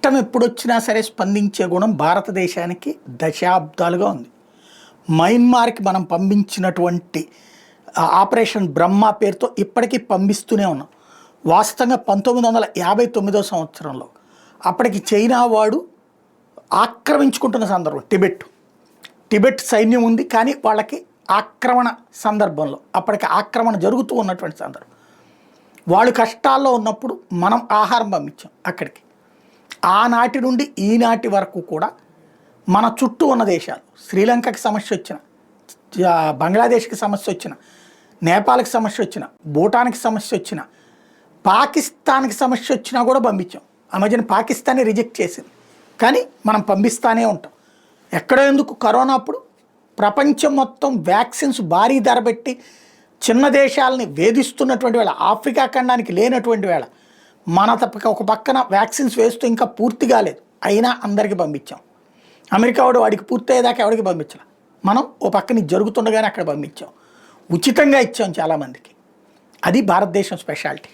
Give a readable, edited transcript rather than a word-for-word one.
కష్టం ఎప్పుడొచ్చినా సరే స్పందించే గుణం భారతదేశానికి దశాబ్దాలుగా ఉంది. మయన్మార్కి మనం పంపించినటువంటి ఆపరేషన్ బ్రహ్మ పేరుతో ఇప్పటికీ పంపిస్తూనే ఉన్నాం. వాస్తవంగా 1959 సంవత్సరంలో అప్పటికి చైనా వాడు ఆక్రమించుకుంటున్న సందర్భం టిబెట్ సైన్యం ఉంది, కానీ వాళ్ళకి ఆక్రమణ సందర్భంలో అప్పటికి ఆక్రమణ జరుగుతూ ఉన్నటువంటి సందర్భం. వాళ్ళు కష్టాల్లో ఉన్నప్పుడు మనం ఆహారం పంపించాం అక్కడికి. ఆనాటి నుండి ఈనాటి వరకు కూడా మన చుట్టూ ఉన్న దేశాలు, శ్రీలంకకి సమస్య వచ్చిన, బంగ్లాదేశ్కి సమస్య వచ్చిన, నేపాల్కి సమస్య వచ్చిన, భూటాన్కి సమస్య వచ్చిన, పాకిస్తాన్కి సమస్య వచ్చినా కూడా పంపించాం. ఆ మధ్యన పాకిస్తానే రిజెక్ట్ చేసింది, కానీ మనం పంపిస్తానే ఉంటాం. ఎక్కడో ఎందుకు కరోనా అప్పుడు ప్రపంచం మొత్తం వ్యాక్సిన్స్ భారీ ధర పెట్టి చిన్న దేశాలని వేధిస్తున్నటువంటి వేళ, ఆఫ్రికా ఖండానికి లేనటువంటి వేళ, మన తప్పక ఒక పక్కన వ్యాక్సిన్స్ వేస్తూ ఇంకా పూర్తి కాలేదు, అయినా అందరికీ పంపించాం. అమెరికా వాడికి పూర్తి అయ్యేదాకా ఎవరికి పంపించాలి, మనం ఓ పక్కన జరుగుతుండగానే అక్కడ పంపించాం, ఉచితంగా ఇచ్చాం చాలామందికి. అది భారతదేశం స్పెషాలిటీ.